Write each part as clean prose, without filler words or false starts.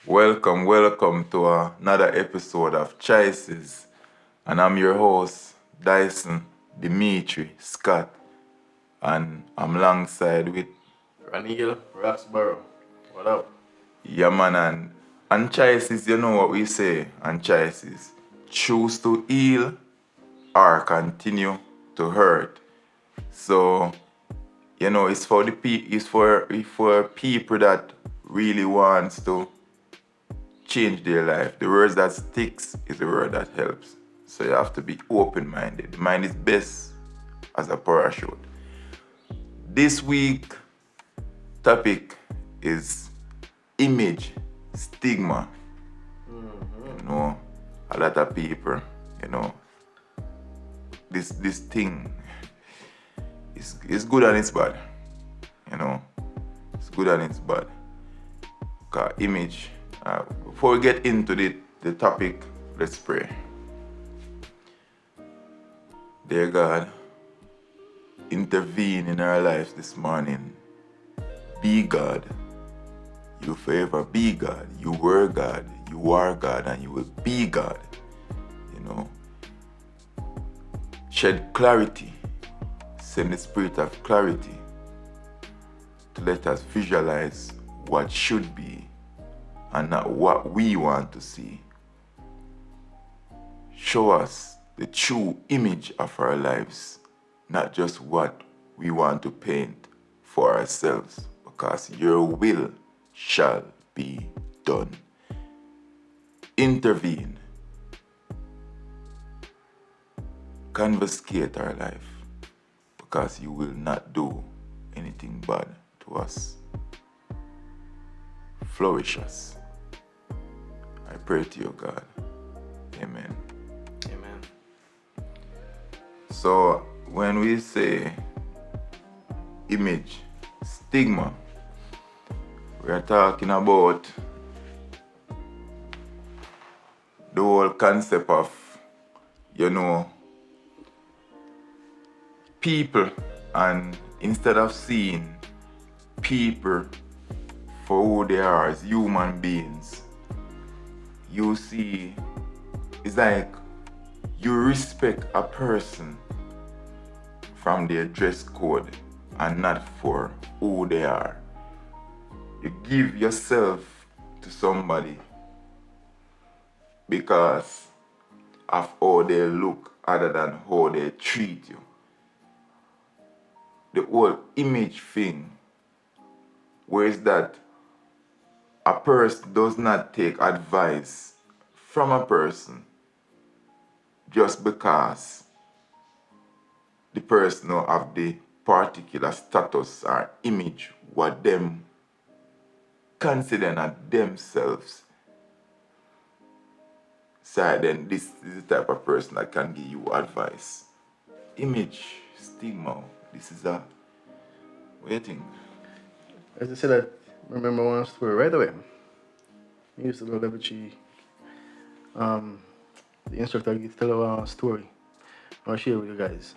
Welcome to another episode of CHIOCE, and I'm your host, Diceson Demetri Scott, and I'm alongside with Roneal Roxborough. What up? Yaman and CHIOCE, you know what we say on CHIOCE, choose to heal or continue to hurt. So, it's for it's for people that really wants to change their life. The word that sticks is the word that helps. So you have to be open-minded. The mind is best as a parachute. This week topic is image, stigma. A lot of people, this thing is good and it's bad. It's good and it's bad. 'Cause image. Before we get into the topic, let's pray. Dear God, intervene in our lives this morning. Be God. You forever be God. You were God. You are God, and you will be God. Shed clarity. Send the spirit of clarity to let us visualize what should be and not what we want to see. Show us the true image of our lives, not just what we want to paint for ourselves, because your will shall be done. Intervene. Confiscate our life, because you will not do anything bad to us. Flourish us. I pray to you, God. Amen. Amen. So when we say image, stigma, we are talking about the whole concept of, people, and instead of seeing people for who they are as human beings, you see, it's like you respect a person from their dress code and not for who they are. You give yourself to somebody because of how they look other than how they treat you. The whole image thing, where is that a person does not take advice from a person just because the person have the particular status or image what them consider at themselves. So then this is the type of person that can give you advice. Image, stigma, this is a, what do you think? As I said, I remember one story right away. I used to do level 3. The instructor used to tell a story. I'll share with you guys.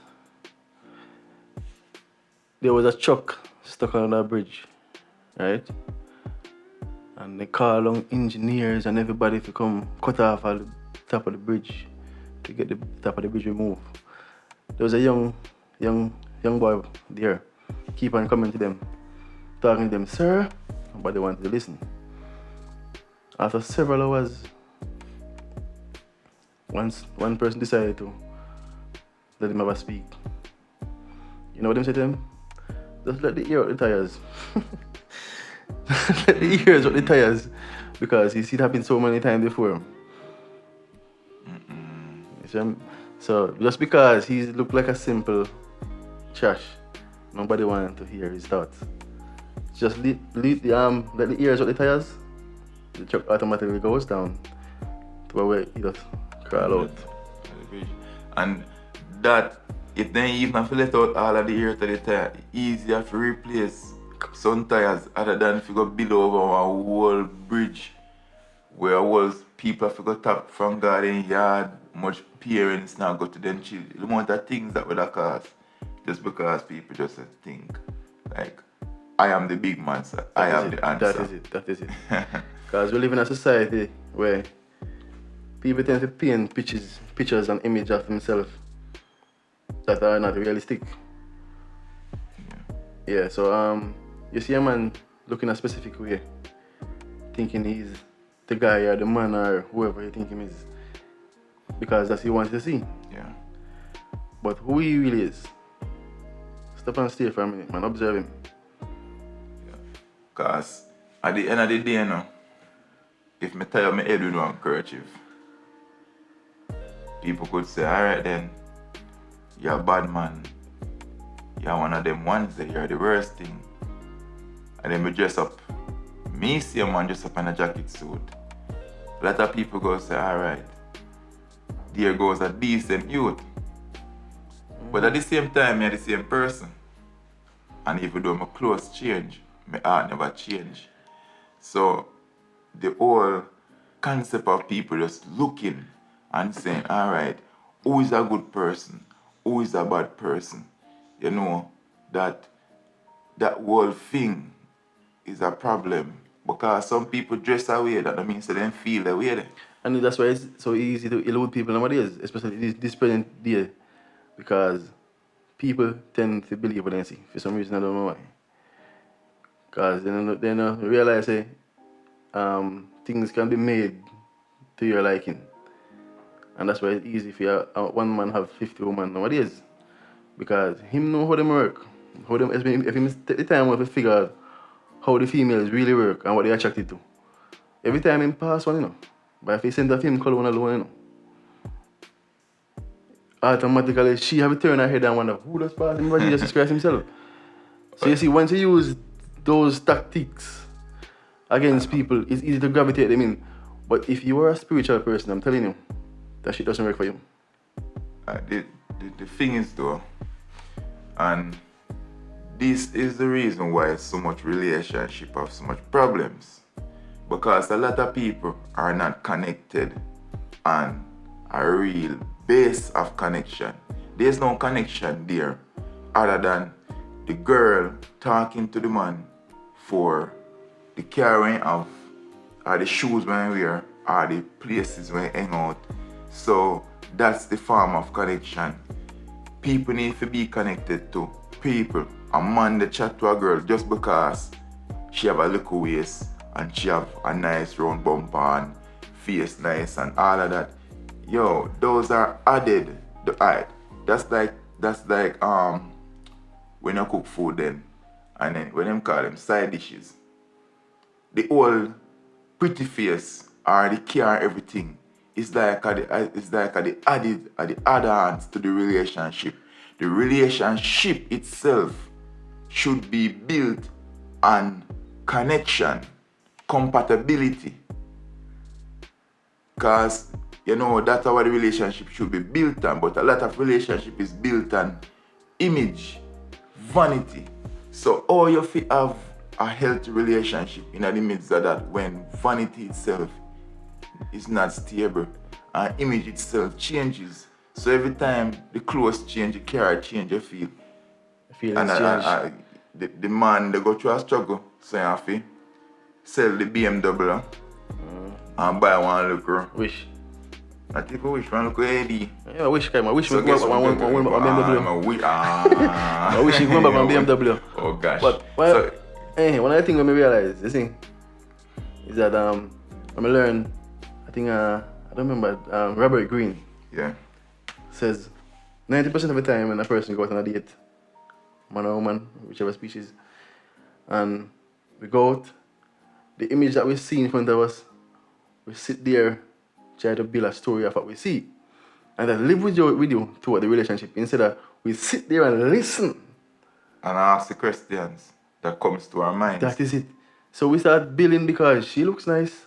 There was a truck stuck on a bridge, right? And they called on engineers and everybody to come cut off at the top of the bridge to get the top of the bridge removed. There was a young boy there, keep on coming to them, talking to them, sir. Nobody wanted to listen. After several hours, one person decided to let him have a speak. You know what them said to him? Just let the ear out the tires. Let the ears out the tires, because he's seen it happen so many times before. So just because he looked like a simple trash, nobody wanted to hear his thoughts. Just let the ears out the tires, the truck automatically goes down to where he just crawl out. And that, if they even have to let out all of the air to the tire, easier to replace some tires other than if you go build over a whole bridge where all people have to go tap from garden yard, much parents now go to them children. The amount of things that would have cost just because people just think like, I am the big man, sir. I am the answer. That is it. Because we live in a society where people tend to paint pictures and images of themselves that are not realistic. Yeah, so you see a man looking a specific way, thinking he's the guy or the man or whoever you think him is, because that's what he wants to see. Yeah. But who he really is, stop and stay for a minute, man, observe him. Because at the end of the day, you know, if me tie up my head with one kerchief, people could say, alright then, you're a bad man. You're one of them ones that you're the worst thing. And then we dress up. Me see a man dress up in a jacket suit. A lot of people go say, alright, there goes a decent youth. But at the same time, you're the same person. And even though my clothes change, my heart never change. So the whole concept of people just looking and saying, alright, who is a good person? Who is a bad person? You know, that whole thing is a problem. Because some people dress away, that means they don't feel the way. And that's why it's so easy to elude people nowadays, especially this present day. Because people tend to believe what they see. For some reason, I don't know why. Because they don't realize things can be made to your liking. And that's why it's easy for one man have 50 women nowadays. Because him know how them work. If he take the time to figure out how the females really work and what they're attracted to. Every time him pass one, you know. But if he send a film cologne alone, you know. Automatically she have to turn her head and wonder who does pass him, but Jesus Christ himself. So you see, once you use those tactics against people, it's easy to gravitate them in. But if you are a spiritual person, I'm telling you, that shit doesn't work for you. The thing is though, and this is the reason why so much relationship have so much problems. Because a lot of people are not connected on a real base of connection. There's no connection there other than the girl talking to the man for the carrying of or the shoes when I wear or the places when I hang out. So that's the form of connection. People need to be connected to people. A man that chat to a girl just because she have a little waist and she have a nice round bumper and face nice and all of that. Yo, those are added. That's like when you cook food then, and then when them call them side dishes. The whole pretty face or the care and everything is like the add-ons to the relationship. The relationship itself should be built on connection, compatibility. Because, you know, that's how the relationship should be built on. But a lot of relationship is built on image, vanity. So all you have a healthy relationship in the midst of that when vanity itself is not stable and image itself changes. So every time the clothes change, the car change, you feel. The man, they go through a struggle, so you have to sell the BMW and buy one look. Wish. I think I wish one look AD. Yeah, I wish me So go back one BMW. I wish you go back one BMW. Oh gosh. But well, one of the things I realize, you see, is that when I learn, I think I don't remember, Robert Greene says 90% of the time when a person goes on a date, man or woman, whichever species, and we go out, the image that we see in front of us, we sit there, try to build a story of what we see, and then live with you toward the relationship instead of we sit there and listen. And ask the questions that comes to our minds. That is it. So we start building because she looks nice,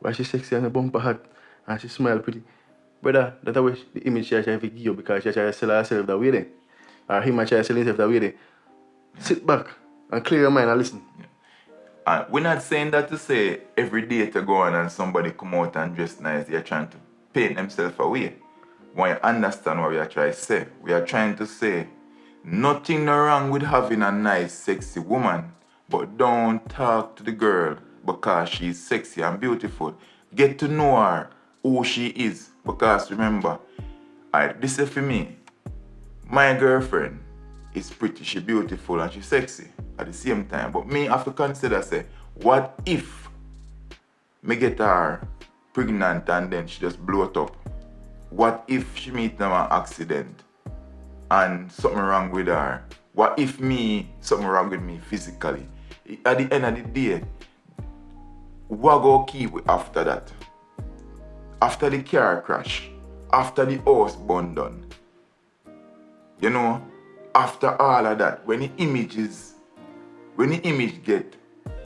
but she's sexy and a bumper hat, and she smiles pretty. Brother, that's how the image she try to give you because she try to sell herself that way there. Or him try to sell himself that way there. Sit back and clear your mind and listen. Yeah. And we're not saying that to say every day to go on and somebody come out and dress nice, they're trying to paint themselves away. When you understand what we are trying to say, we are trying to say nothing wrong with having a nice, sexy woman, but don't talk to the girl because she's sexy and beautiful. Get to know her, who she is. Because remember, this is for me. My girlfriend is pretty, she beautiful and she sexy at the same time. But me have to consider, say, what if me get her pregnant and then she just blow it up? What if she meet them an accident and something wrong with her? What if something wrong with me physically? At the end of the day, what go keep after that? After the car crash, after the house burned down, you know, after all of that, when the image get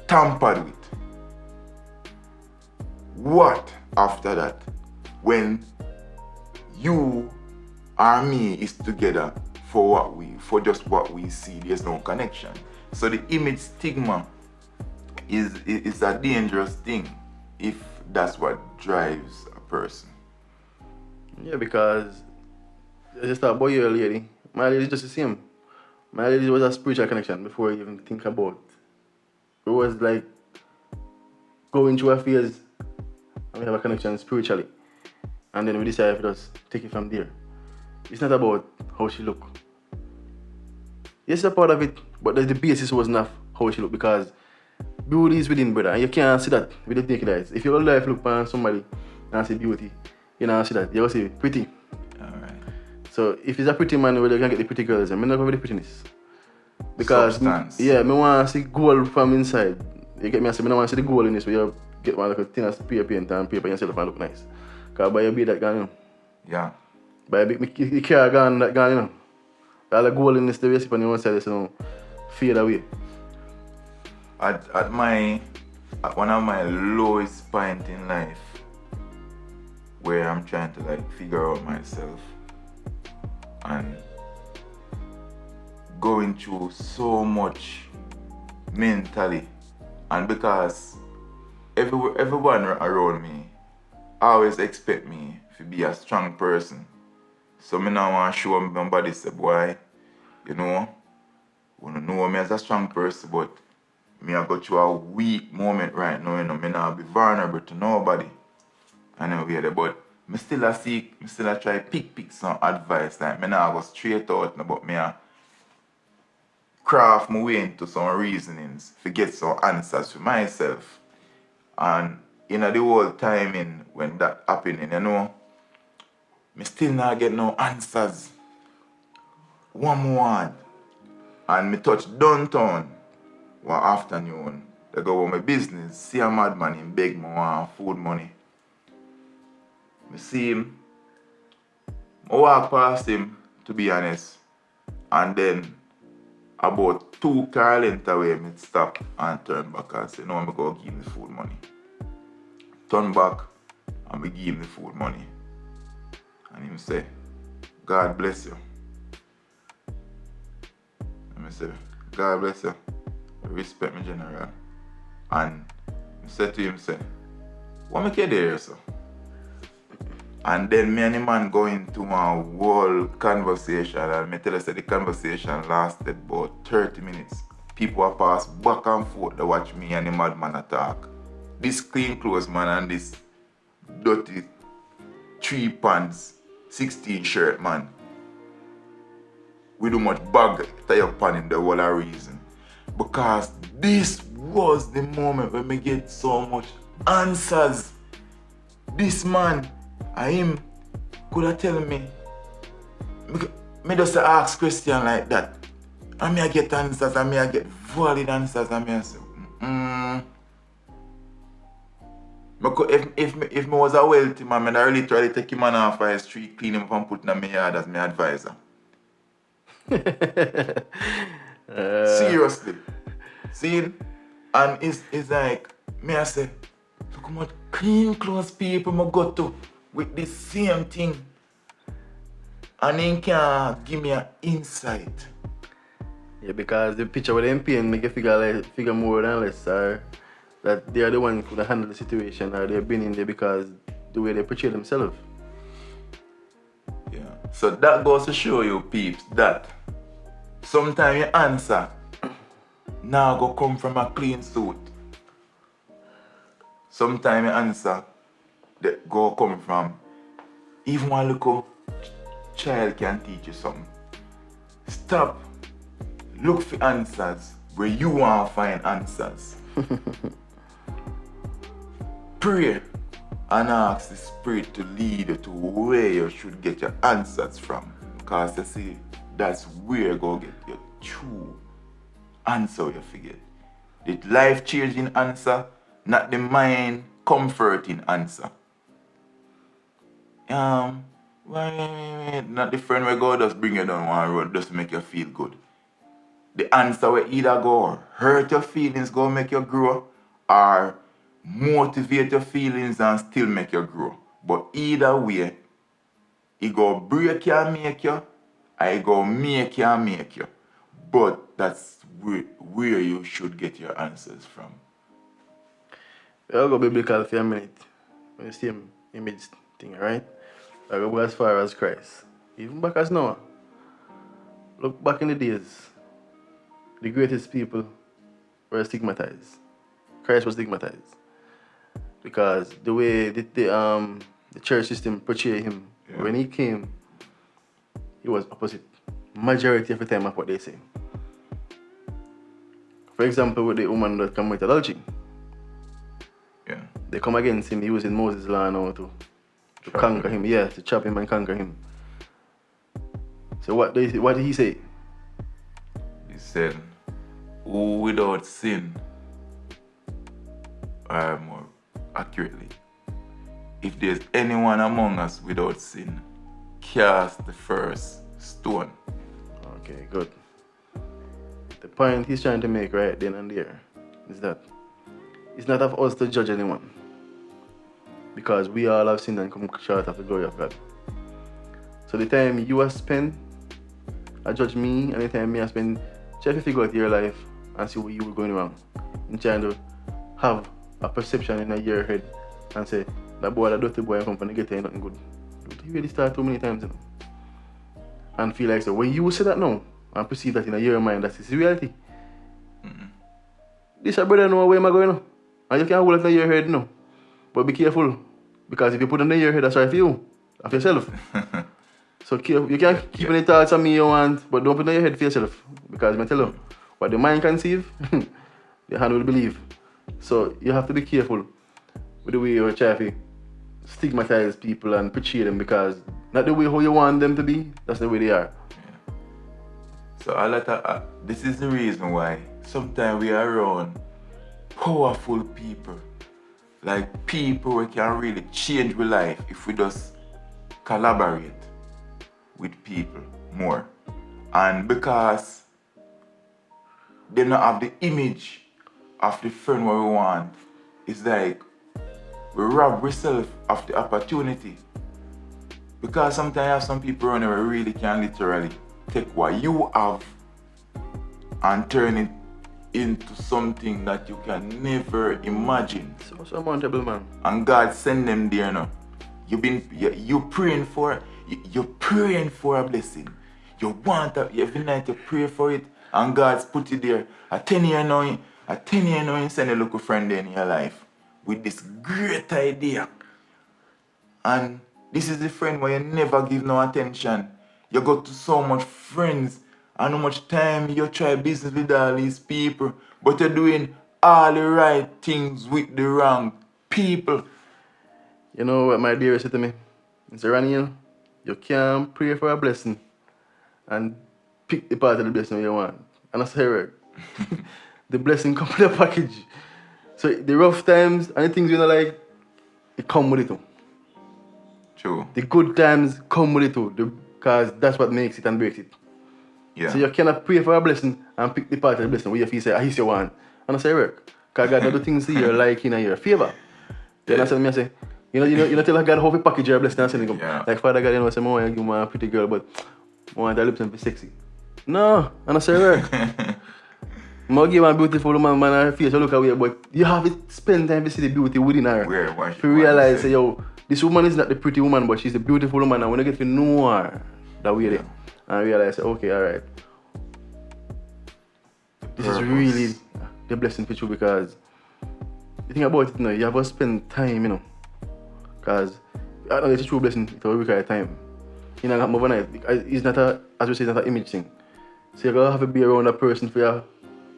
tampered with, what after that? When you or me is together for just what we see, there's no connection. So the image stigma is a dangerous thing if that's what drives a person. Yeah, because I just thought about your lady. My lady is just the same. My lady was a spiritual connection before I even think about it. It was like going through a phase and we have a connection spiritually. And then we decided to just take it from there. It's not about how she look. Yes, it's a part of it, but the basis was not how she look, because beauty is within, brother, and you can't see that with the naked eyes. If your life look upon somebody and see beauty, you don't see that. You will see pretty. Alright. So if it's a pretty man, well, you can get the pretty girls. I'm not going with the prettiness. Because Substance. I want to see gold from inside. You get me? I say, I don't want to see the gold in this, where you get one like a thin spray paint and paper yourself and look nice. Because by your beard that gone, you know. Yeah. By the car gone, that gone, you know. All the gold in this, the recipe on the one side, is, you know, fade away. At one of my lowest point in life, where I'm trying to like figure out myself and going through so much mentally, and because everyone around me always expect me to be a strong person, so me now want to show my body, say, boy, you know me as a strong person, but me I go through a weak moment right now, you know, me not be vulnerable to nobody. I know we but me still a try pick some advice, like me not go straight out, no, but me a craft my way into some reasonings to get some answers for myself. And in the whole timing when that happening, you know, me still not get no answers. One more. And me touch downtown one afternoon. I go on my business, see a madman, him beg me want food money. I see him, I walk past him, to be honest, and then about 2 car lengths away, I stop and turn back and say, no, I'm going to give him the food money. Turn back and I give him the food money. And him say, God bless you. And I say, God bless you. Respect me, General. And I said to him, say, what make you there, sir? And then me and the man go into a whole conversation, and I tell us that the conversation lasted about 30 minutes. People are passed back and forth to watch me and the madman attack. This clean clothes man and this dirty 3 pants, 16 shirt man. We do much bag tie up on him, the whole reason. Because this was the moment when me get so much answers. This man, him could have tell me just ask question like that. And me I get answers, and me I get valid answers, and me I say, If me was a wealthy man, I really try to take him on off the street, clean him up and put him in my yard as my advisor. Seriously. See? And it's like, me I say, look how much clean clothes people I go to with the same thing. And they can give me an insight. Yeah, because the picture with them paint make you figure more than less, or that they are the one who could handle the situation, or they've been in there because the way they portray themselves. Yeah. So that goes to show you, peeps, that sometimes your answer now go come from a clean suit. sometimes the answer that go come from even one little child can teach you something. Stop. Look for answers where you want to find answers. Pray and ask the Spirit to lead you to where you should get your answers from. Because you see, that's where you go get your true answer you forget. The life-changing answer, not the mind-comforting answer. Not the friend where God just bring you down one road just to make you feel good. The answer will either go hurt your feelings, go make you grow, or motivate your feelings and still make you grow. But either way, it go break you and make you, or it go make you and make you. But that's where you should get your answers from. I'll go biblical for a minute. When you see him image thing, right? I'll go as far as Christ. Even back as Noah. Look back in the days. The greatest people were stigmatized. Christ was stigmatized. Because the way the church system portrayed him, when he came, he was opposite. Majority of the time of what they say. For example, with the woman that come with adultery. Yeah. They come against him using Moses' law now to conquer him. Yeah, to chop him and conquer him. So what did he say? He said, who without sin, or more accurately, if there's anyone among us without sin, cast the first stone. Okay, good. The point he's trying to make right then and there is that it's not of us to judge anyone. Because we all have sinned and come short of the glory of God. So the time you have spent, I judge me, and the time me I spend, try to figure out your life and see what you were going wrong. In trying to have a perception in your head and say, that boy, that dirty boy, I come from the ghetto, ain't nothing good. Don't you really start too many times, you know? And feel like, so when you say that now, and perceive that in your mind, that's his reality. This your brother know where am I going now. And you can't hold it in your head now. But be careful. Because if you put it in your head, that's right for you. And for yourself. So you can't keep any thoughts on me you want, but don't put it in your head for yourself. Because I tell you, what the mind conceive, the hand will believe. So you have to be careful with the way you try to stigmatize people and portray them, because not the way how you want them to be, that's the way they are. So this is the reason why sometimes we are around powerful people. Like people who can really change our life if we just collaborate with people more. And because they don't have the image of the friend what we want, it's like we rob ourselves of the opportunity. Because sometimes you have some people around who really can literally take what you have and turn it into something that you can never imagine. So mountable, man. And God send them there now. You're praying for a blessing. You want every night you pray for it, and God's put it there. A 10 year now, you send a local friend in your life with this great idea. And this is the friend where you never give no attention. You got to so much friends and how much time you try business with all these people, but you're doing all the right things with the wrong people. You know what my dear said to me? He said, Roneal, you can't pray for a blessing and pick the part of the blessing you want. And I said, the blessing comes with a package. So the rough times and the things you don't like, it come with it too. True. The good times come with it too, because that's what makes it and breaks it. Yeah. So you cannot pray for a blessing and pick the part of the blessing where you feel say, I hear you want. And I say, work. Because God does the things you're liking and your favor. Then I say, you know, tell God how to package your blessing and send it. Yeah. Like Father God, you know, I say, I want to give my pretty girl, but I want her lips and be sexy. No. And I say, work. I want to give a beautiful woman, man, her face, you look away, but you have to spend time to see the beauty within her. To realize, say, yo, this woman is not the pretty woman, but she's the beautiful woman, and when you get to know her, that way there. And I realize, okay, alright. This is really the blessing for you, because the thing about it, you know, you have to spend time, you know. Because I know it's a true blessing, it will require time. You know, overnight. It's not a, as we say, it's not an image thing. So you're gonna have to be around a person for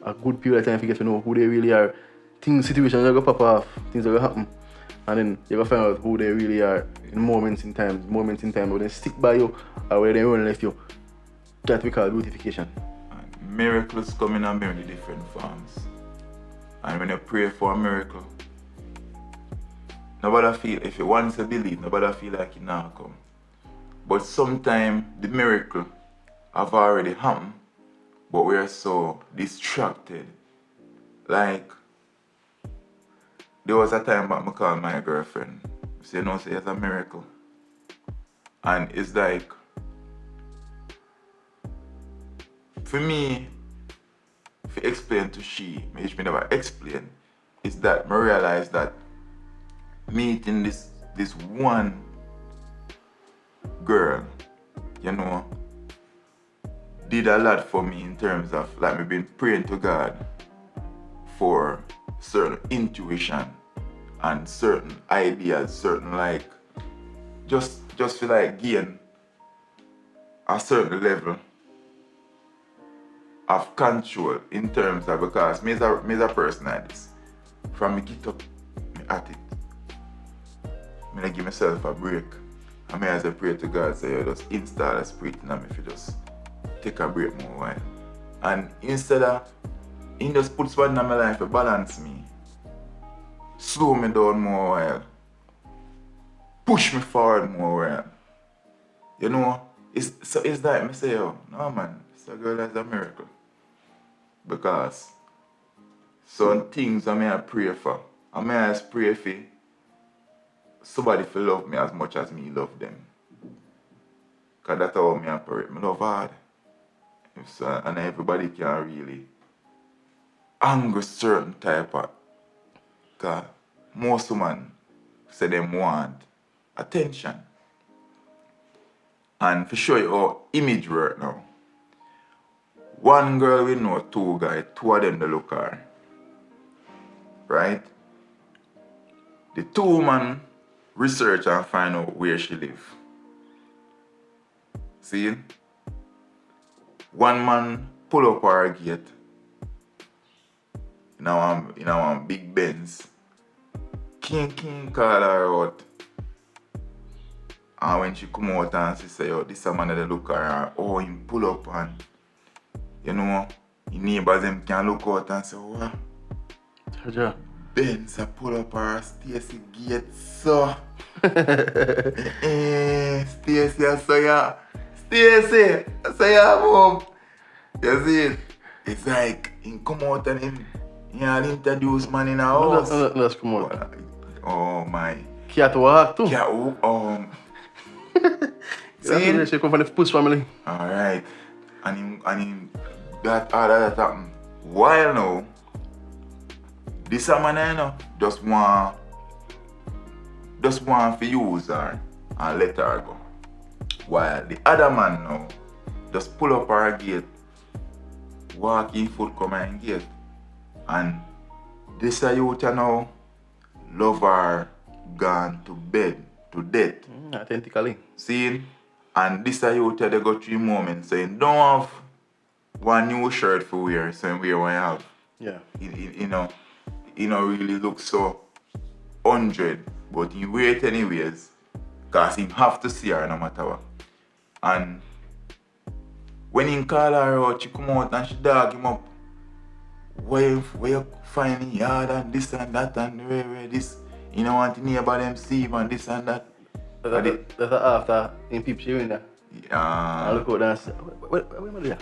a good period of time to get to know who they really are. Things, situations are gonna pop off, things are gonna happen. And then you're gonna find out who they really are in moments in time, where they stick by you or where they run left you. That we call beautification. And miracles come in a many different forms. And when you pray for a miracle, nobody feel, if you want to believe, nobody feel like it now come. But sometimes the miracle have already happened, but we are so distracted. Like, there was a time that I called my girlfriend. I said, no, say it's a miracle. And it's like, for me, if you explain to she, which me never explain, is that I realized that meeting this one girl, you know, did a lot for me in terms of like me been praying to God for certain intuition and certain ideas, certain like just feel like gain a certain level of control in terms of, because me is a person like this. From me get up, me at it. I give myself a break. I may as I pray to God, say, just install a spirit in me if you just take a break more while. And instead of, he just puts one in my life to balance me, slow me down more while, push me forward more while. You know, it's like me say, oh, no man, this girl is a miracle. Because some things I may pray for, I may as pray for somebody to love me as much as me love them. Because that's how I operate. I love hard. So, and everybody can really anger certain type of, because most women say they want attention. And for show you how image work now, one girl we know, two guys, two of them they look at her. Right? The two man research and find out where she live. See? One man pull up her gate in our big Benz. King call her out. And when she come out and she say, oh, this is a man that look at her, oh, him pull up and, you know, his neighbors them can look out and say, what? Yeah. Benz a pull up her Stacy gate, so. Stacy, I saw ya. Stacy, I saw ya home. You see it? It's like, he come out and he introduce man in a house. Let's come out. Oh my. Can't walk too. See? She come from the Puss family. Alright. And him that happened. While now, this man I know just want to use her and let her go. While the other man now just pull up her gate, walk in foot come in gate. And this youth now love her gone to bed to death. Authentically. See? And this youth they go through moments saying don't have one new shirt for wear, so wear what I have. Yeah. You know really look so 100, but he wear it anyways, because he have to see her no matter what. And when he call her out, she come out and she dog him up. Where you find in yard and this and that and where this, you know, want to neighbor them see him and this and that. That's after in people showing that. Yeah. I look out and say, what am I doing?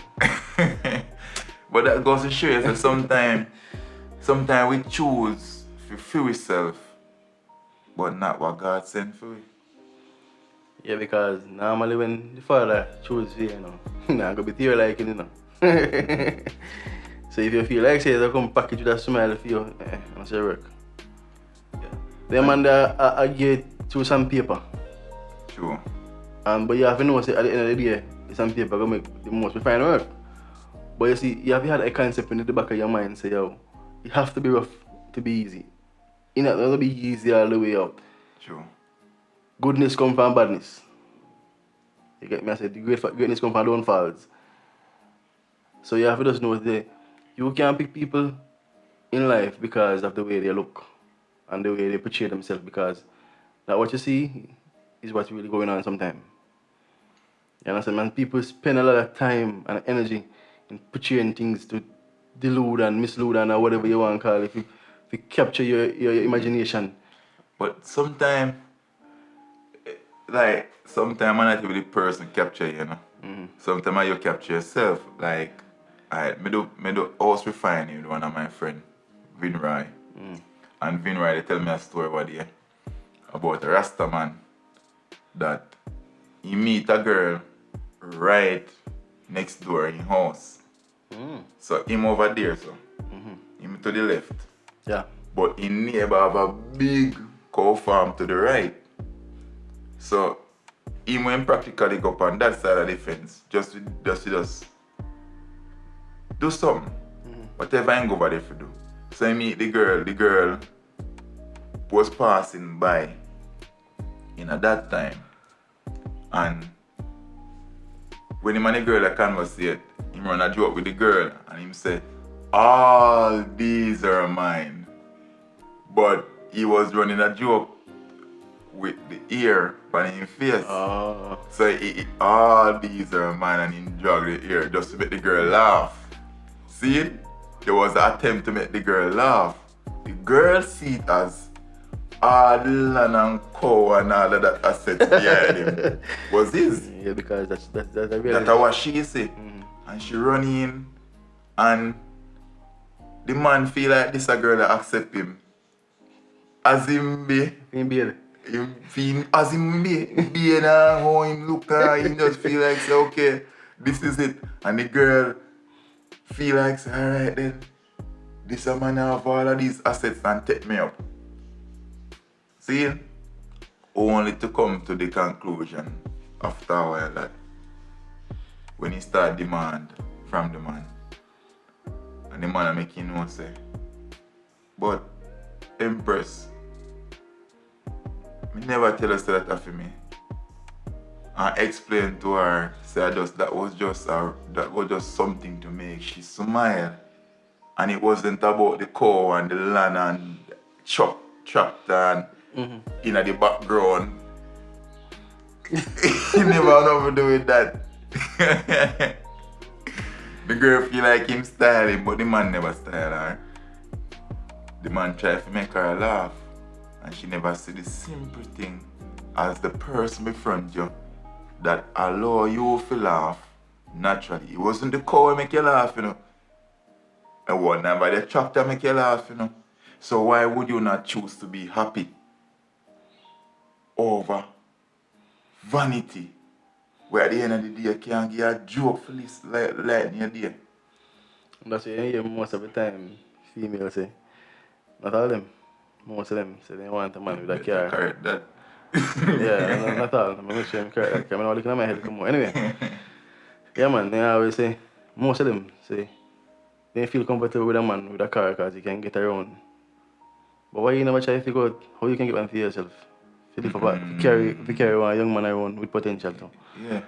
But that goes to show you that sometimes we choose to feel ourselves, but not what God sent for we. Yeah, because normally when the father chooses you, not gonna be tear like it, So if you feel like say they come package with a smile for you, that's your work. Yeah. Them man I get through some paper. Sure. But you have to know say at the end of the day, some paper gonna make the most fine work. But you see, you have had a concept in the back of your mind say, yo, it have to be rough to be easy. It's not gonna be easy all the way up. True. Goodness comes from badness. You get me? I said the greatness comes from downfalls. So you have to just know that you can't pick people in life because of the way they look and the way they portray themselves, because that what you see is what's really going on sometimes. You understand, man? People spend a lot of time and energy in portraying things to delude and mislead and whatever you want to call it, if you capture your imagination. But sometimes, like, sometimes I'm not even the person capture you, you know. Sometimes you capture yourself. Like, me do house refining with one of my friend, Vinroy. And Vinroy, they tell me a story one day about a Rasta man that he meet a girl right next door in house. So him over there, so him to the left. Yeah. But his neighbor have a big cow farm to the right. So he went practically go up on that side of the fence, just do something. Whatever he go over there to do. So he meet the girl was passing by at that time. And when him and the girl conversate, he run a joke with the girl and him say, all these are mine. But he was running a joke with the ear on his face. So all these are mine, and he dragged the ear just to make the girl laugh. See it? There was an attempt to make the girl laugh. The girl see it as all the land and cow and all of that assets behind him was his. Yeah, because that's That's what she said. And she run in, and the man feel like this a girl that accept him as him be. Him feel as him be and how him look and him just feel like say, okay, this is it. And the girl feel like say, alright then, this a man have all of these assets and take me up. See? Only to come to the conclusion after a while that when he start demand from the man, and the man make him know say, but Empress, me never tell her say that for me. And explain to her say that was just something to make she smile. And it wasn't about the cow and the land and tractor and in the background. He never had nothing to do with that. The girl feel like him styling, but the man never style her. The man try to make her laugh, and she never see the simple thing as the person before you that allow you to laugh naturally. It wasn't the cow that make you laugh, you know. It wasn't by the tractor make you laugh, you know. So why would you not choose to be happy over vanity, where at the end of the day you can't give a joke for this light in your day? That's what you hear most of the time females say. Not all of them. Most of them say they want a man with a car. Correct that. Yeah, not all. I'm going to show them correct that because I'm not looking at my head come on. Anyway. Yeah man, they always say, most of them say they feel comfortable with a man with a car because he can get around. But why you never try to figure out how you can get one for yourself? Carry one young man around with potential too. Yeah.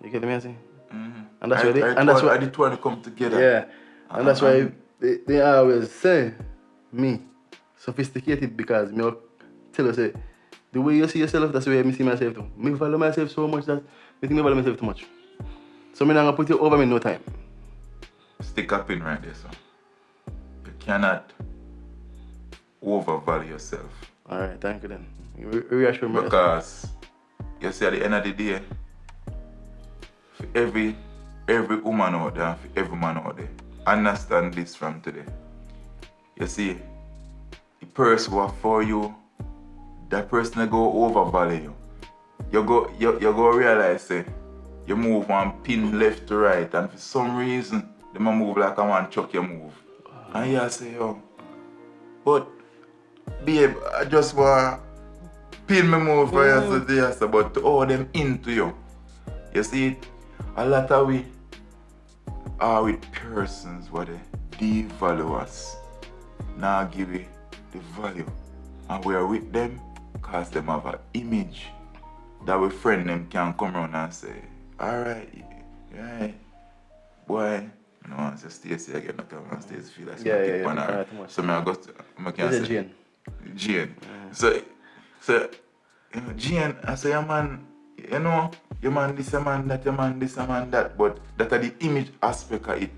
You get me I say? And that's why I did want to come together. Yeah. And that's why they always say me sophisticated, because me tell you say the way you see yourself, that's the way I see myself too. Me value myself so much that I think me value myself too much. So I'm not gonna put you over me no time. Stick up in right there, so you cannot overvalue yourself. Alright, thank you then. You reassure me. Because you see at the end of the day, for every woman out there, for every man out there, understand this from today. You see, the person who are for you, that person will go overvalue you. You go realize say you move one pin left to right, and for some reason they might move like I want chuck you move. And you say, yo, but babe, I just want pin me move for you today, so, but to hold them into you. You see, a lot of we are with persons where they devalue us. Now give it the value and we are with them because them have an image that we friend them can come around and say, alright, yeah, boy, I don't want to stay again, I don't want to stay feel like Yeah. so I go to, I can Is it say, Jane. Yeah. So, you know, Jane, I say, yeah, man, you know, your man this, your man that, your man this, your man that, but that are the image aspect of it.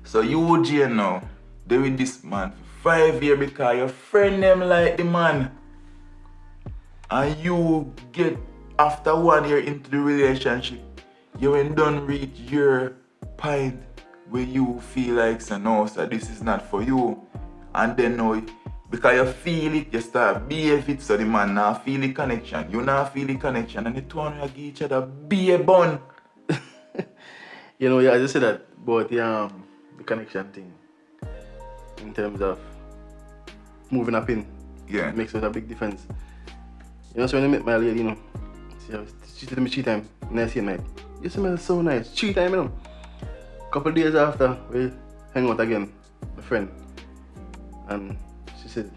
So you, Jane, now, they with this man for 5 years because your friend them like the man. And you get, after 1 year into the relationship, you ain't done reach your point where you feel like, so no, so this is not for you. And then now, because you feel it, you start behave it, so the man now feel the connection. You now feel the connection, and the two of you give each other be a bun. You know, yeah, I just said that about the connection thing. In terms of moving up in. Yeah. It makes a big difference. You know, so when I met my lady, you know, she told me 3 times, nice night. You smell so nice. 3 times, you know. Couple days after, we hang out again, my friend. And she said,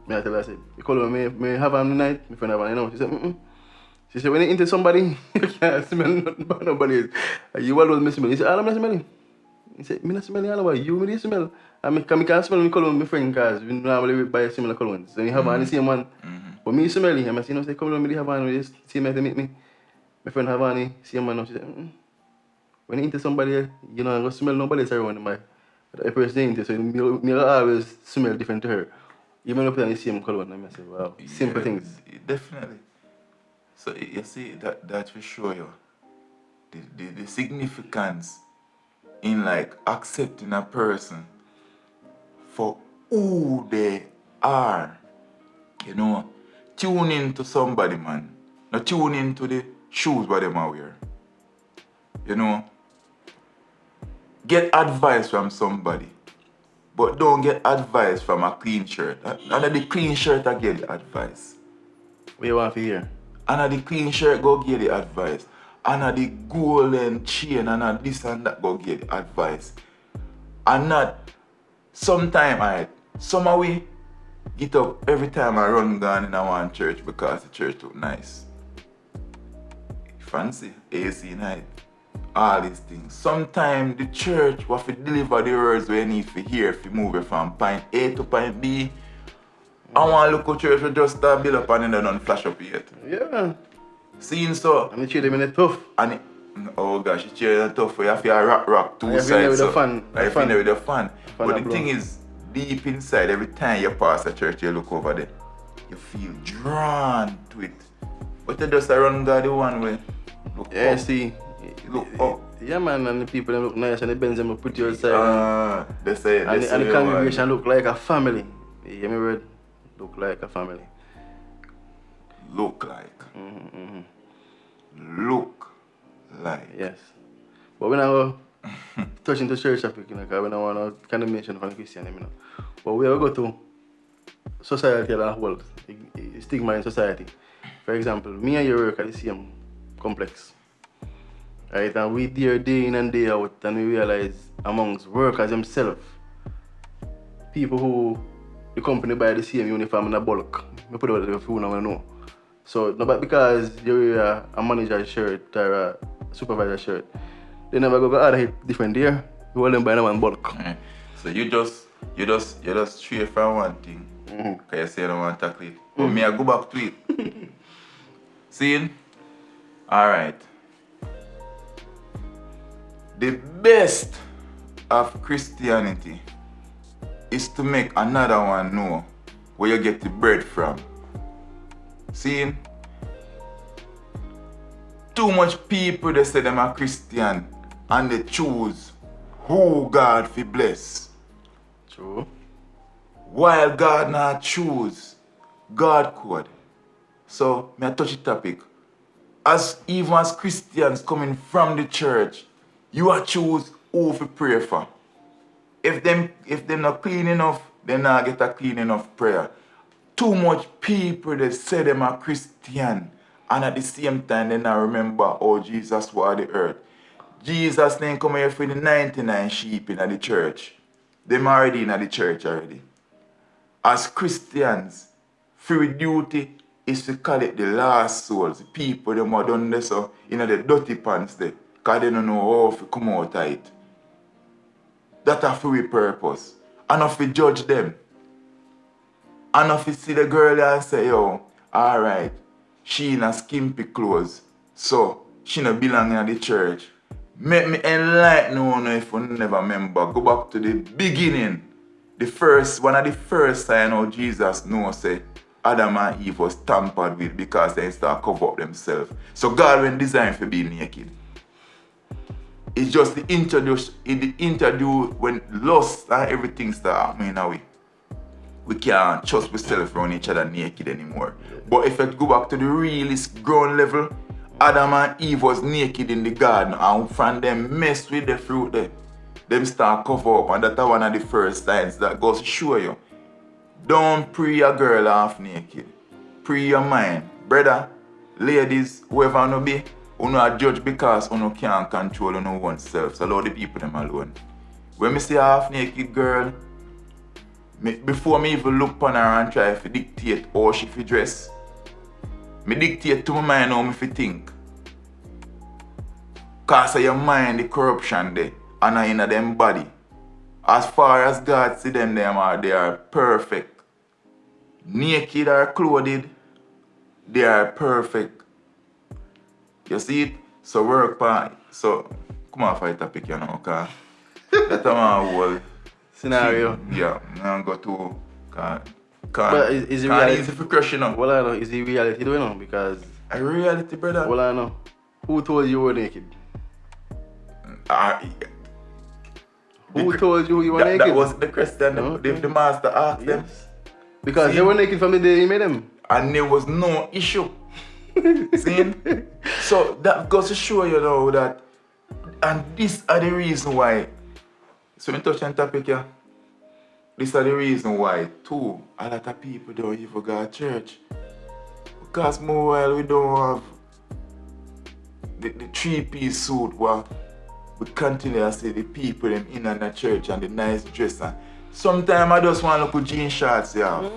I tell her, I said, you call her, may have on the night? My friend have on, you know. She said, mm-mm. She said, when you're into somebody, you can't smell nothing about nobody. You always miss me. He said, I'm not smelling. He said, me not smelling all about you, me smell. And I can't smell my cologne with my friend because we normally buy similar colognes. So you have on the same one. But me smelling, and I say, you know, say, come on, me have on with this same man to meet me. My friend have on the same man now. She said, when you into somebody, you know, I go smell nobody else around my person into, so me always smell different to her. Even if it's the same cologne, and I say, wow, simple things. Definitely. So you see, that will show you the significance in like accepting a person for who they are. You know, tune into somebody, man. Not tune into the shoes what them wear. You know, get advice from somebody, but don't get advice from a clean shirt. Under the clean shirt, I get the advice. What you want to hear? Under the clean shirt, go get the advice. Under the golden chain, and this and that, go get the advice. And not sometime, some of we get up every time I run down in one church because the church look nice. Fancy, AC night, all these things. Sometimes the church will deliver the words we need to hear if you move it from point A to point B. I want to look at church will just start build up and then they don't flash up yet. Yeah. Seeing so. And they treat them in a tough. And oh gosh, it's cheering tough. You have to rock two sides. With the fun. I've been there with the fun. But the thing is, deep inside, every time you pass a church, you look over there, you feel drawn to it. But you just run the one way. Look up. See. Look up. Yeah, man, and the people them look nice and the Benz them look pretty outside. They say, and the congregation look like a family. You hear me word? Look like a family. Look like. Look like. Yes. But when I go touch into church topic, you know, because we don't want to condemnation from the Christian, you know. But we go to society as a whole, stigma in society. For example, me and you work at the same complex. Right? And we there day in and day out, and we realize amongst workers themselves, people who the company buy the same uniform in a bulk. We put it out if you don't know. So, not because you're a manager shirt or a supervisor shirt, they never go other different there. You want them buy them in bulk. So you just stray from one thing. Because you say you don't want to tackle it. But me, I go back to it. See? Alright. The best of Christianity is to make another one know where you get the bread from. See? Too much people they say them are Christian and they choose who God fi bless. True. While God not choose God could. So me I touch the topic. Even as Christians coming from the church, you are choose who to pray for. If them not clean enough, they not get a clean enough prayer. Too much people they say them are Christian and at the same time they not remember how Jesus was the earth. Jesus didn't come here for the 99 sheep in the church. Them already in the church already. as Christians, free duty is to collect the lost souls, the people them are done this so in the dirty pants there, because they don't know how to come out of it. That's a free purpose. And if we judge them, and if you see the girl and say, yo, alright, she in a skimpy clothes, so she not belong in the church. Make me enlighten you if you never remember. Go back to the beginning. One of the first signs how Jesus knows say Adam and Eve was tampered with because they start cover up themselves. So God when designed for being naked. It's just the interview when lust and everything start happening away. We can't trust ourselves around each other naked anymore. But if you go back to the realist ground level, Adam and Eve was naked in the garden and from them mess with the fruit there. Them start cover up and that's one of the first signs that goes to show you. Don't pray a girl half naked. Pray your mind. Brother, ladies, whoever you be, you not judge because you can't control your own self. So allow the people them alone. When I see a half naked girl, before me even look upon her and try to dictate how she fi dress, me dictate to my mind how me fi think. Cause of your mind the corruption there and in them body. As far as God see them, they are perfect. Naked or clothed, they are perfect. You see it? So work part. So come on fight topic you know, cause that's my whole scenario. Yeah, I'm go to but is it reality? Easy for crush, you know. Well I know, is it reality though, you know? Because a reality, brother. Well I know. Who told you were naked? Who told you were naked? That was the question the master asked them. Because see, they were naked from the day he made them. And there was no issue. See? So that goes to show you know that, and these are the reason why. So we touch on topic here. These are the reason why too a lot of people don't even go to church. Because more while we don't have the 3-piece suit where we continue to see the people them in the church and the nice dress. Sometimes I just want to look at jean shorts, yeah.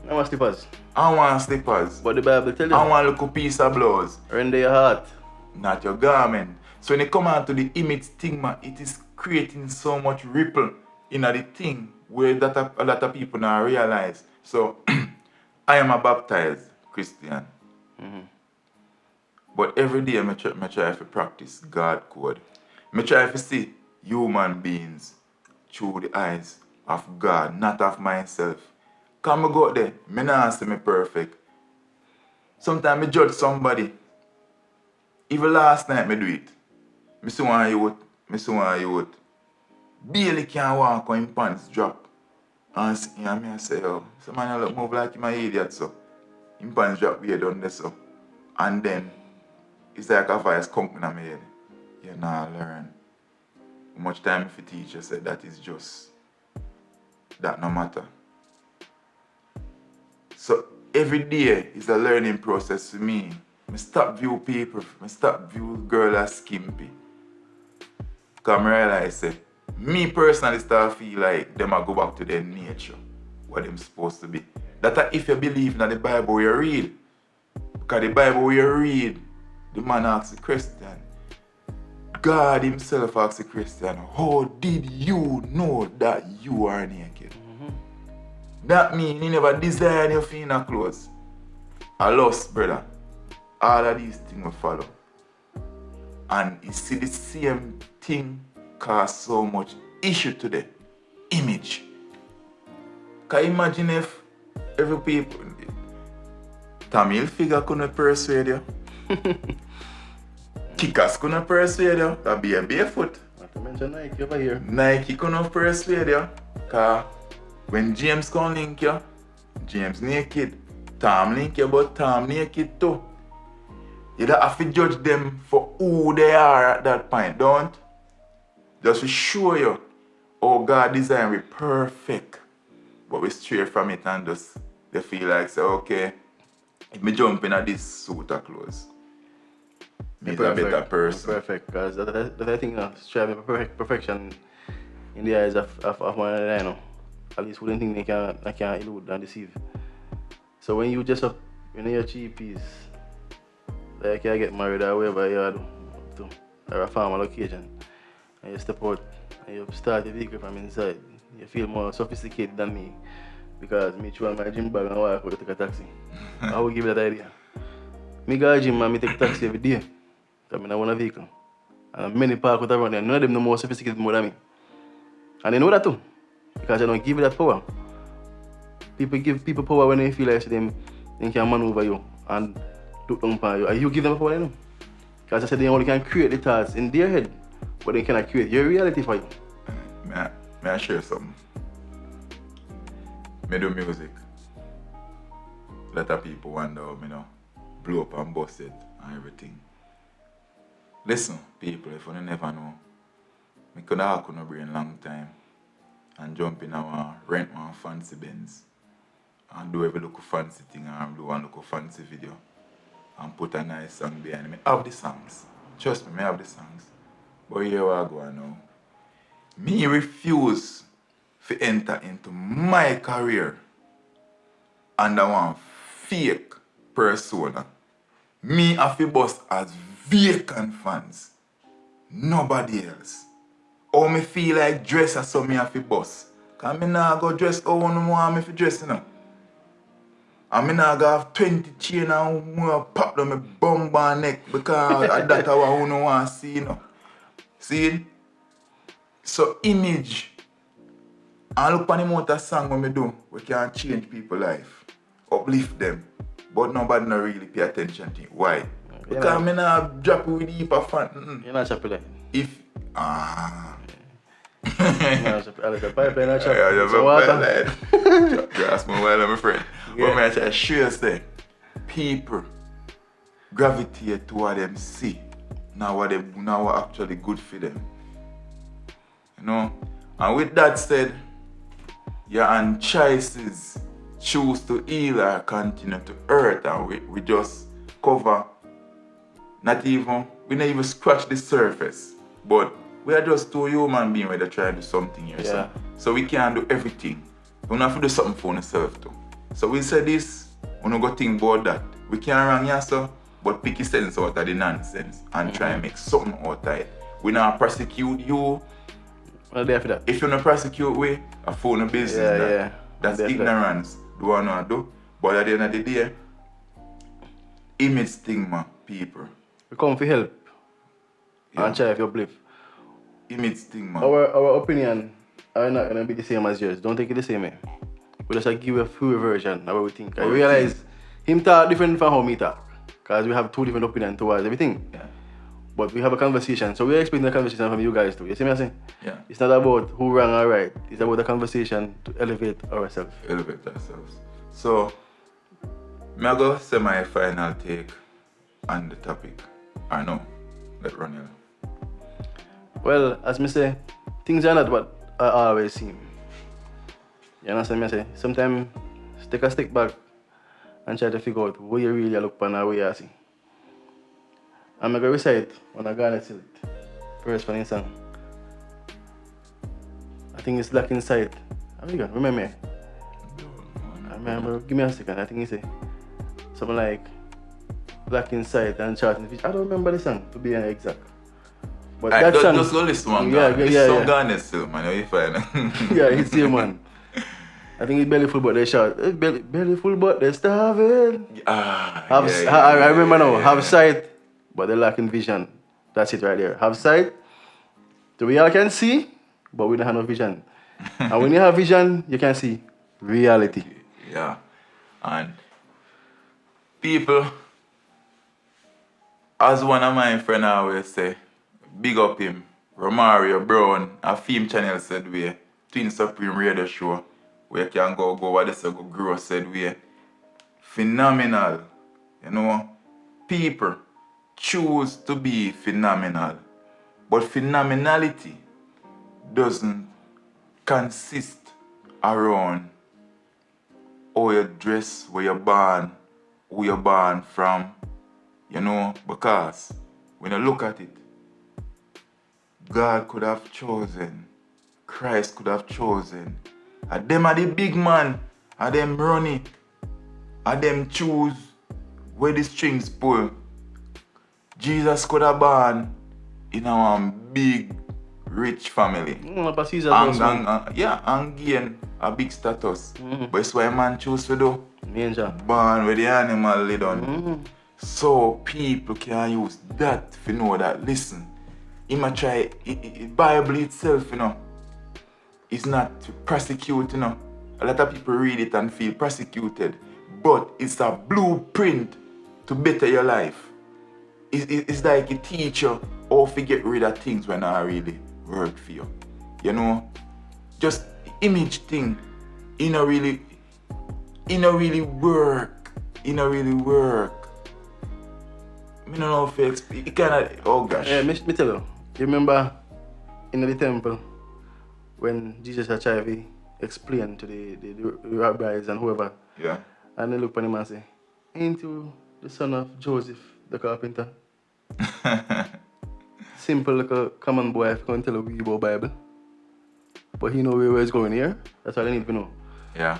I want slippers. I want slippers. But the Bible tell you. I want to look at a piece of blouse. Render your heart. Not your garment. So when it come out to the image stigma, it is creating so much ripple in the thing where that a lot of people now realize. So I am a baptized Christian. But every day I try to practice God code. I try to see human beings through the eyes of God, not of myself. Come I go out there, I not say me perfect. Sometimes I judge somebody. Even last night I do it. I see one youth. Barely can walk when his pants drop. And I say, yo, some man look move like him an idiot so. His pants drop weird on this so. And then it's like a voice come in my head. You now learn. How much time if a teacher said that is just that no matter. So every day is a learning process for me. I stop view people, I stop view girl as skimpy. Because I realize that me personally start feel like them a go back to their nature, what them supposed to be. That if you believe in the Bible you read. Because the Bible you read, the man asks the question. God himself asks the question, how did you know that you are naked? That means he never designed your feet in clothes. I lost, brother. All of these things will follow. And you see the same thing cause so much issue to the image. Can you imagine if every people Tamil figure couldn't persuade you? Kickers couldn't persuade you? That'd be a barefoot. Not to mention Nike over here. Nike couldn't persuade you. Cause when James can link you, James naked. Tom link you, but Tom naked too. You don't have to judge them for who they are at that point, don't? Just to show you how God designed it perfect. But we stray from it and just they feel like say, okay, if me jump in this suit of clothes, me is a better person. Perfect, because that I think striving for perfection in the eyes of one another, you know. at least wouldn't think they can elude and deceive. So when you just up, when you're cheapies, like you get married or wherever you are to, or a farm location, and you step out and you start the vehicle from inside, you feel more sophisticated than me because me throw my gym bag and walk out to take a taxi. I will give you that idea. Me go to the gym and me take taxi every day because I don't want a vehicle. And many park out around there, none of them no more sophisticated more than me. And they know that too because I don't give you that power. People give people power when they feel like they can maneuver you and look down upon you. And you give them power, you know. Because I said they only can create the thoughts in their head, but they cannot create your reality for you. May I share something? Me do music. A lot of people wonder how me know blow up and bust it and everything. Listen, people, if you never know, me could have no brain long time and jump in our rent one fancy Benz and do every little fancy thing and do one little fancy video and put a nice song behind me. I have the songs. Trust me, I have the songs. But here I go now. Me refuse to enter into my career under one fake persona. Me have to bust as Vacantt fans. Nobody else. Or me feel like dress as so me have to bust. Cause me nah go dress how one want me to dress, you know. And me nah go have 20 chain and more pop down my bum and neck because that's what I don't want to see, you know. See? So image and look on the amount of song when me do, we can change people's life, uplift them, but nobody not really pay attention to it. Why? Because me not drop with the heap of fun. You're not choppy like. If Pipeline not choppy. Yeah, So water. Grass my while, my friend. But me I try to show you, people gravitate to what them see, not what actually good for them. You know? And with that said, your CHIOCEs choose to heal or continue to hurt, and we just cover, we not even scratch the surface, but we are just two human beings that try to do something here. So we can't do everything. We have to do something for ourselves too. So we say this, we don't go think about that. We can't wrong you, so, but pick your sense out of the nonsense and try and make something out of it. We not prosecute you. Well, there for that. If you don't prosecute we, a phone of business. That's ignorance. Do what I do. But at the end of the day, image stigma, people. We come for help. And try if you believe. Image stigma. Our opinion are not gonna be the same as yours. Don't take it the same way. We just give you a full version of what we think. I realize him talk different from how me talk. Because we have two different opinions towards everything. Yeah. But we have a conversation. So we're expecting a conversation from you guys too. You see me saying? Yeah. It's not about who wrong or right. It's about a conversation to elevate ourselves. Elevate ourselves. So, I go say my final take on the topic. I know. Let Roneal. Well, as me say, things are not what I always seem. You understand me say? Sometimes take a step back and try to figure out where you really look upon or where you see. I'm going to recite when I got it. First for the song. I think it's Black Inside. How you going? Remember me? I remember, give me a second. I think it's something like Black Inside and Chart in the Future. I don't remember the song to be exact. But that song. Just go listen one. Yeah. So Ghana still, man. You find. Yeah, it's here, man. I think it's belly full, but they shout. Belly full, but they're starving. I remember now. Have sight, but they're lacking vision. That's it right there. Have sight, so we all can see, but we don't have no vision. And when you have vision, you can see reality. Yeah. And people, as one of my friends always say, big up him, Romario Brown, a film channel said we, Twin Supreme Radio Show, where you can go what this go grow said we. Phenomenal. You know, people choose to be phenomenal. But phenomenality doesn't consist around how you dress, where you're born, who you're born from. You know, because when you look at it, God could have chosen, Christ could have chosen And them are the big man. And them run it. And them choose where the strings pull. Jesus could have born in a big, rich family. But Caesar was and gain a big status. But it's why man choose to do. Born where the animal lay down. So people can use that to know that, listen, he might try, Bible itself, is not to prosecute, A lot of people read it and feel persecuted. But it's a blueprint to better your life. It's like a teacher how to get rid of things when I really work for you. Just image thing. It don't really work. I don't know if it cannot, oh gosh. Yeah, me tell you. You remember in the temple when Jesus had tried to explain to the rabbis and whoever. Yeah. And they look at him and say, ain't you the son of Joseph, the carpenter? Simple like a common boy if you can't tell a wee about Bible. But he know where it's going here. That's all I need to know. Yeah.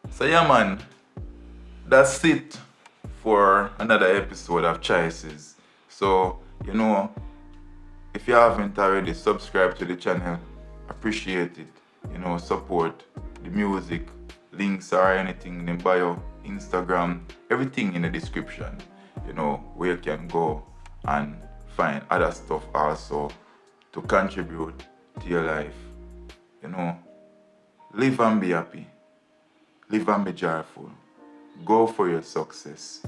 So yeah man, that's it for another episode of CHIOCE. So, if you haven't already, subscribe to the channel. Appreciate it. Support the music. Links or anything in the bio, Instagram, everything in the description. Where you can go and find other stuff also to contribute to your life. Live and be happy. Live and be joyful. Go for your success.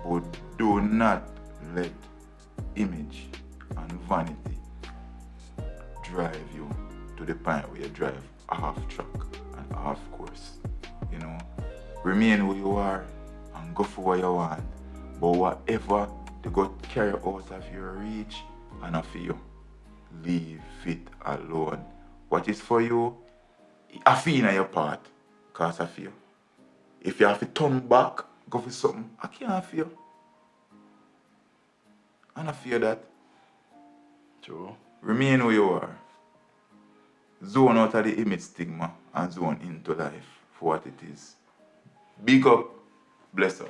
But do not let image and vanity drive you to the point where you drive half track and half course. Remain who you are and go for what you want. But whatever they got carry out of your reach and of you, leave it alone. What is for you, I feel in your part, because I feel. If you have to turn back, go for something, I can't feel. And I feel that. True. Remain who you are. Zone out of the image stigma and zone into life for what it is. Big up, bless up.